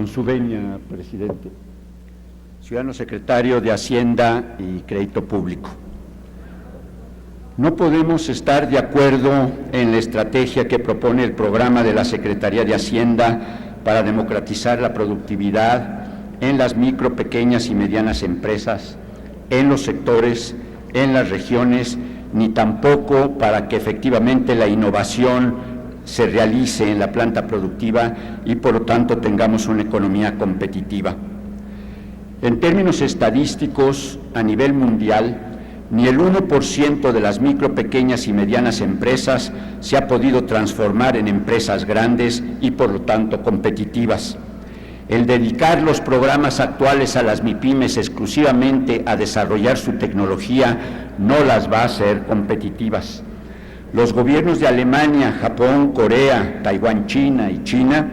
Con su venia, presidente. Ciudadano secretario de Hacienda y Crédito Público. No podemos estar de acuerdo en la estrategia que propone el programa de la Secretaría de Hacienda para democratizar la productividad en las micro, pequeñas y medianas empresas, en los sectores, en las regiones, ni tampoco para que efectivamente la innovación se realice en la planta productiva y por lo tanto tengamos una economía competitiva. En términos estadísticos, a nivel mundial, ni el 1% de las micro, pequeñas y medianas empresas se ha podido transformar en empresas grandes y por lo tanto competitivas. El dedicar los programas actuales a las MIPYMES exclusivamente a desarrollar su tecnología no las va a hacer competitivas. Los gobiernos de Alemania, Japón, Corea, Taiwán, China y China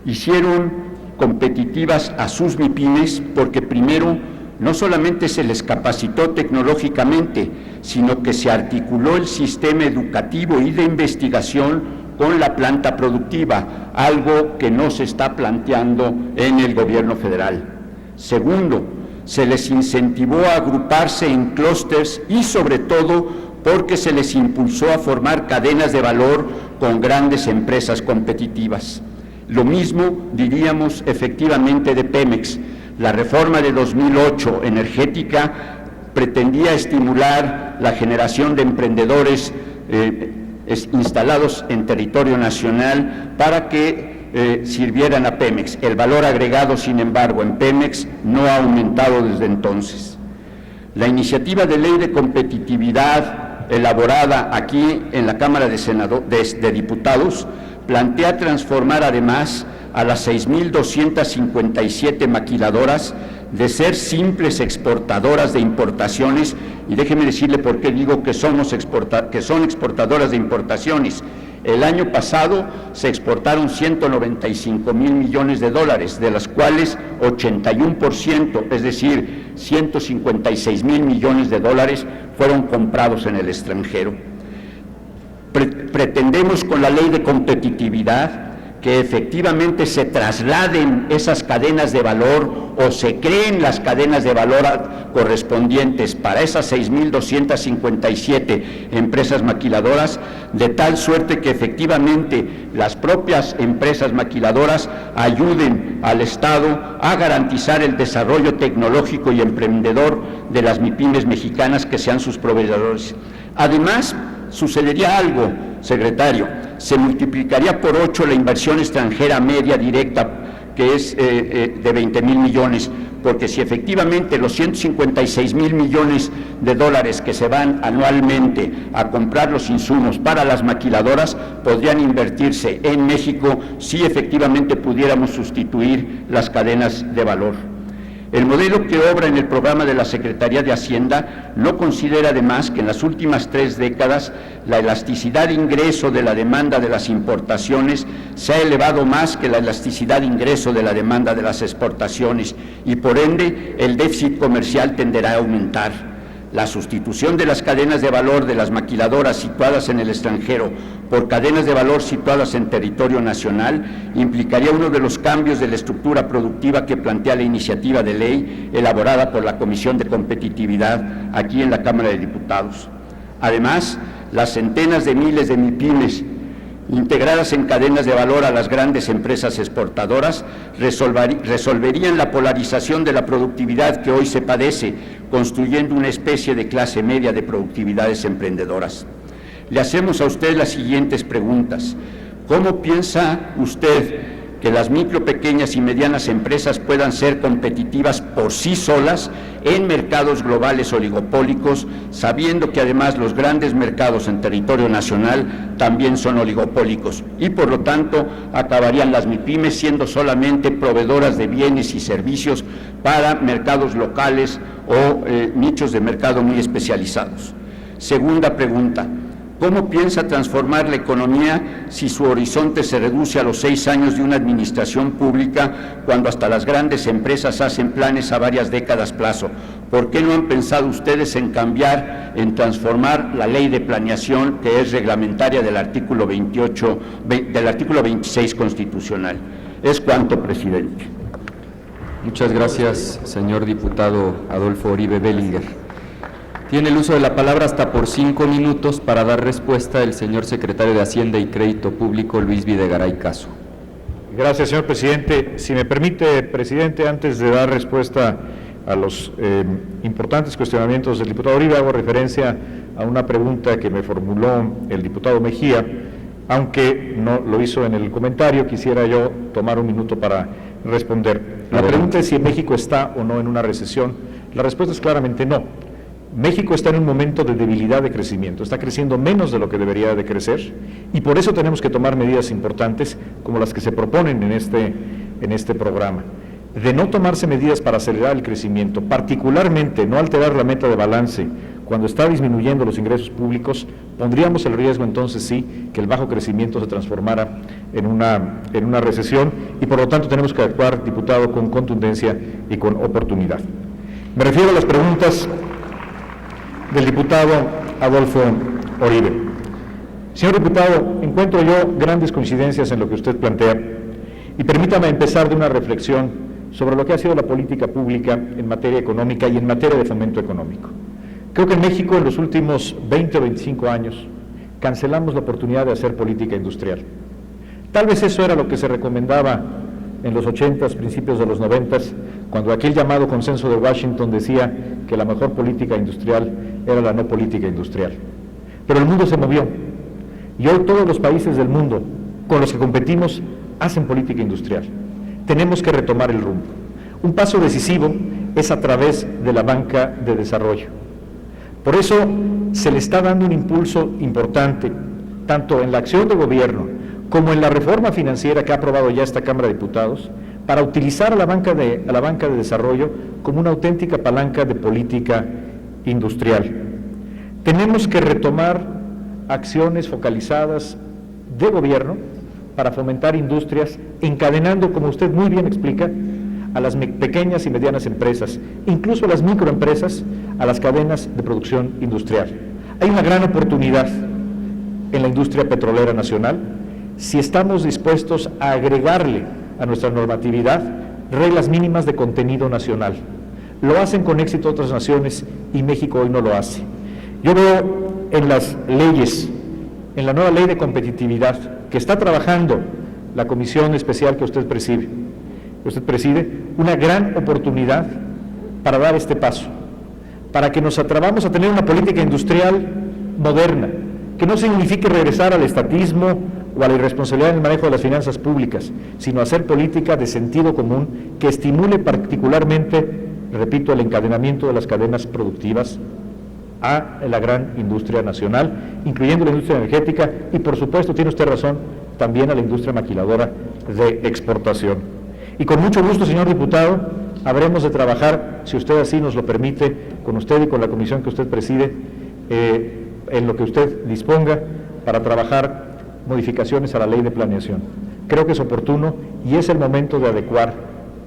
hicieron competitivas a sus MIPYMES porque primero no solamente se les capacitó tecnológicamente, sino que se articuló el sistema educativo y de investigación con la planta productiva, algo que no se está planteando en el gobierno federal. Segundo, se les incentivó a agruparse en clústeres y sobre todo porque se les impulsó a formar cadenas de valor con grandes empresas competitivas. Lo mismo diríamos efectivamente de Pemex. La reforma de 2008 energética pretendía estimular la generación de emprendedores instalados en territorio nacional para que sirvieran a Pemex. El valor agregado, sin embargo, en Pemex no ha aumentado desde entonces. La iniciativa de ley de competitividad elaborada aquí en la Cámara de Diputados plantea transformar además a las 6,257 maquiladoras de ser simples exportadoras de importaciones, y déjeme decirle por qué digo que son exportadoras de importaciones. El año pasado se exportaron 195,000 millones de dólares, de las cuales 81%, es decir, 156,000 millones de dólares fueron comprados en el extranjero. Pretendemos con la ley de competitividad que efectivamente se trasladen esas cadenas de valor o se creen las cadenas de valor correspondientes para esas 6,257 empresas maquiladoras, de tal suerte que efectivamente las propias empresas maquiladoras ayuden al Estado a garantizar el desarrollo tecnológico y emprendedor de las MIPYMES mexicanas que sean sus proveedores. Además, sucedería algo, secretario, se multiplicaría por 8 la inversión extranjera media directa, que es de 20,000 millones, porque si efectivamente los 156,000 millones de dólares que se van anualmente a comprar los insumos para las maquiladoras podrían invertirse en México si efectivamente pudiéramos sustituir las cadenas de valor. El modelo que obra en el programa de la Secretaría de Hacienda no considera además que en las últimas 3 décadas la elasticidad de ingreso de la demanda de las importaciones se ha elevado más que la elasticidad de ingreso de la demanda de las exportaciones y por ende el déficit comercial tenderá a aumentar. La sustitución de las cadenas de valor de las maquiladoras situadas en el extranjero por cadenas de valor situadas en territorio nacional implicaría uno de los cambios de la estructura productiva que plantea la iniciativa de ley elaborada por la Comisión de Competitividad aquí en la Cámara de Diputados. Además, las centenas de miles de MIPYMES integradas en cadenas de valor a las grandes empresas exportadoras resolverían la polarización de la productividad que hoy se padece, construyendo una especie de clase media de productividades emprendedoras. Le hacemos a usted las siguientes preguntas. ¿Cómo piensa usted que las micro, pequeñas y medianas empresas puedan ser competitivas por sí solas en mercados globales oligopólicos, sabiendo que además los grandes mercados en territorio nacional también son oligopólicos y por lo tanto acabarían las MIPYMES siendo solamente proveedoras de bienes y servicios para mercados locales o nichos de mercado muy especializados? Segunda pregunta. ¿Cómo piensa transformar la economía si su horizonte se reduce a los 6 años de una administración pública cuando hasta las grandes empresas hacen planes a varias décadas plazo? ¿Por qué no han pensado ustedes en cambiar, en transformar la ley de planeación que es reglamentaria del artículo 26 constitucional? Es cuanto, presidente. Muchas gracias, señor diputado Adolfo Oribe Bellinger. Tiene el uso de la palabra hasta por 5 minutos para dar respuesta el señor secretario de Hacienda y Crédito Público, Luis Videgaray Caso. Gracias, señor presidente. Si me permite, presidente, antes de dar respuesta a los importantes cuestionamientos del diputado Oribe, hago referencia a una pregunta que me formuló el diputado Mejía, aunque no lo hizo en el comentario. Quisiera yo tomar un minuto para responder. La pregunta es si México está o no en una recesión. La respuesta es claramente no. México está en un momento de debilidad de crecimiento, está creciendo menos de lo que debería de crecer, y por eso tenemos que tomar medidas importantes como las que se proponen en este programa. De no tomarse medidas para acelerar el crecimiento, particularmente no alterar la meta de balance cuando está disminuyendo los ingresos públicos, pondríamos el riesgo entonces sí que el bajo crecimiento se transformara en una recesión, y por lo tanto tenemos que actuar, diputado, con contundencia y con oportunidad. Me refiero a las preguntas del diputado Adolfo Oribe. Señor diputado, encuentro yo grandes coincidencias en lo que usted plantea, y permítame empezar de una reflexión sobre lo que ha sido la política pública en materia económica y en materia de fomento económico. Creo que en México en los últimos 20 o 25 años cancelamos la oportunidad de hacer política industrial. Tal vez eso era lo que se recomendaba en los 80s, principios de los 90s, cuando aquel llamado consenso de Washington decía que la mejor política industrial era la no política industrial. Pero el mundo se movió, y hoy todos los países del mundo con los que competimos hacen política industrial. Tenemos que retomar el rumbo. Un paso decisivo es a través de la banca de desarrollo. Por eso se le está dando un impulso importante, tanto en la acción de gobierno como en la reforma financiera que ha aprobado ya esta Cámara de Diputados, para utilizar a la banca de desarrollo como una auténtica palanca de política industrial. Tenemos que retomar acciones focalizadas de gobierno para fomentar industrias, encadenando, como usted muy bien explica, a las pequeñas y medianas empresas, incluso a las microempresas, a las cadenas de producción industrial. Hay una gran oportunidad en la industria petrolera nacional si estamos dispuestos a agregarle a nuestra normatividad reglas mínimas de contenido nacional. Lo hacen con éxito otras naciones y México hoy no lo hace. Yo veo en las leyes, en la nueva ley de competitividad que está trabajando la comisión especial que usted preside, una gran oportunidad para dar este paso, para que nos atrevamos a tener una política industrial moderna, que no signifique regresar al estatismo o a la irresponsabilidad en el manejo de las finanzas públicas, sino hacer política de sentido común que estimule particularmente, repito, el encadenamiento de las cadenas productivas a la gran industria nacional, incluyendo la industria energética y, por supuesto, tiene usted razón, también a la industria maquiladora de exportación. Y con mucho gusto, señor diputado, habremos de trabajar, si usted así nos lo permite, con usted y con la comisión que usted preside, en lo que usted disponga para trabajar modificaciones a la ley de planeación. Creo que es oportuno y es el momento de adecuar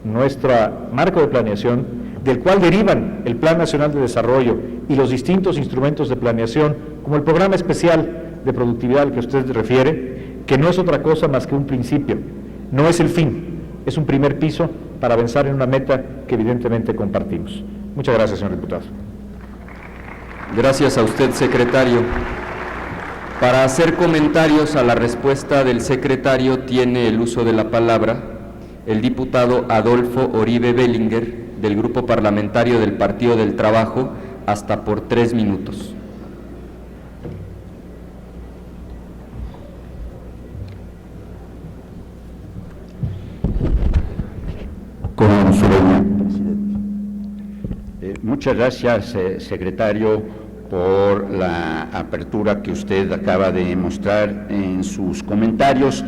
nuestro marco de planeación, del cual derivan el Plan Nacional de Desarrollo y los distintos instrumentos de planeación, como el Programa Especial de Productividad al que usted se refiere, que no es otra cosa más que un principio, no es el fin, es un primer piso para avanzar en una meta que evidentemente compartimos. Muchas gracias, señor diputado. Gracias a usted, secretario. Para hacer comentarios a la respuesta del secretario tiene el uso de la palabra el diputado Adolfo Oribe Bellinger, del Grupo Parlamentario del Partido del Trabajo, hasta por 3 minutos. Con su venia, presidente. Muchas gracias, secretario, por la apertura que usted acaba de mostrar en sus comentarios.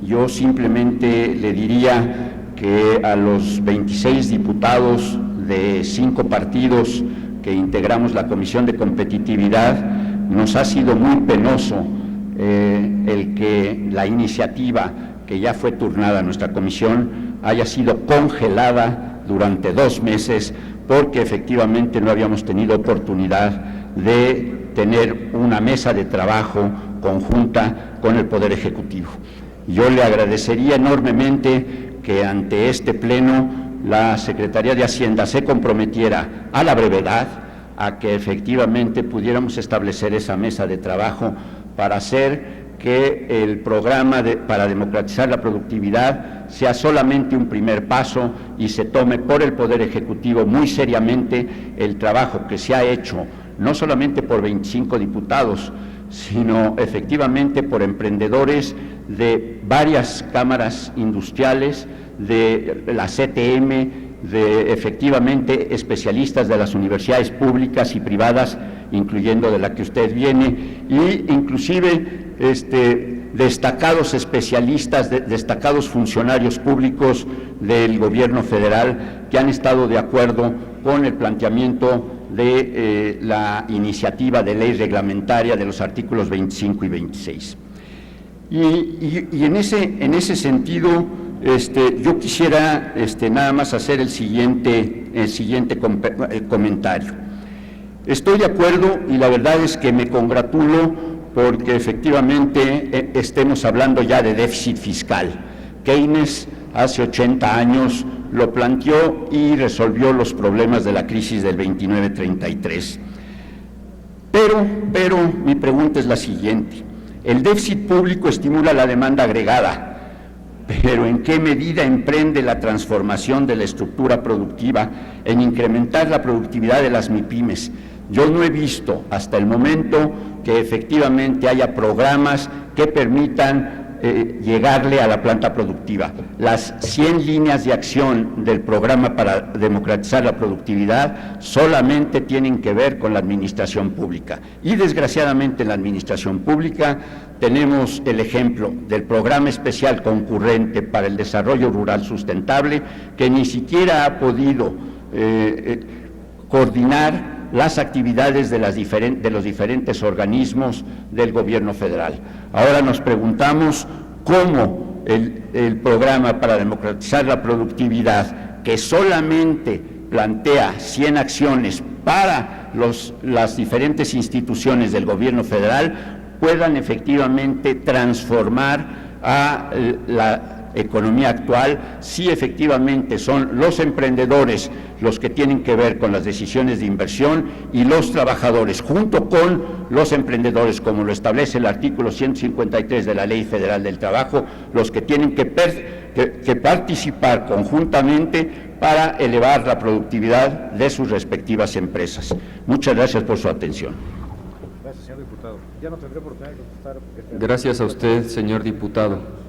Yo simplemente le diría que a los 26 diputados de 5 partidos que integramos la Comisión de Competitividad, nos ha sido muy penoso el que la iniciativa que ya fue turnada a nuestra comisión haya sido congelada durante 2 meses, porque efectivamente no habíamos tenido oportunidad de tener una mesa de trabajo conjunta con el Poder Ejecutivo. Yo le agradecería enormemente que ante este pleno la Secretaría de Hacienda se comprometiera a la brevedad a que efectivamente pudiéramos establecer esa mesa de trabajo para hacer que el programa para democratizar la productividad sea solamente un primer paso y se tome por el Poder Ejecutivo muy seriamente el trabajo que se ha hecho, no solamente por 25 diputados, sino efectivamente por emprendedores de varias cámaras industriales, de la CTM, de efectivamente especialistas de las universidades públicas y privadas, incluyendo de la que usted viene, y inclusive destacados especialistas, destacados funcionarios públicos del gobierno federal que han estado de acuerdo con el planteamiento de la iniciativa de ley reglamentaria de los artículos 25 y 26. Y en ese sentido, yo quisiera nada más hacer el siguiente comentario. Estoy de acuerdo y la verdad es que me congratulo porque efectivamente estemos hablando ya de déficit fiscal. Keynes hace 80 años lo planteó y resolvió los problemas de la crisis del 29-33. Pero mi pregunta es la siguiente: el déficit público estimula la demanda agregada, pero ¿en qué medida emprende la transformación de la estructura productiva en incrementar la productividad de las MIPYMES? Yo no he visto hasta el momento que efectivamente haya programas que permitan llegarle a la planta productiva. Las 100 líneas de acción del programa para democratizar la productividad solamente tienen que ver con la administración pública. Y desgraciadamente en la administración pública tenemos el ejemplo del programa especial concurrente para el desarrollo rural sustentable, que ni siquiera ha podido coordinar las actividades de los diferentes organismos del gobierno federal. Ahora nos preguntamos cómo el programa para democratizar la productividad, que solamente plantea 100 acciones para las diferentes instituciones del gobierno federal, puedan efectivamente transformar a la economía actual, si efectivamente son los emprendedores los que tienen que ver con las decisiones de inversión y los trabajadores, junto con los emprendedores, como lo establece el artículo 153 de la Ley Federal del Trabajo, los que tienen que participar conjuntamente para elevar la productividad de sus respectivas empresas. Muchas gracias por su atención. Gracias, señor diputado. Ya no tendré oportunidad de contestar. Gracias a usted, señor diputado.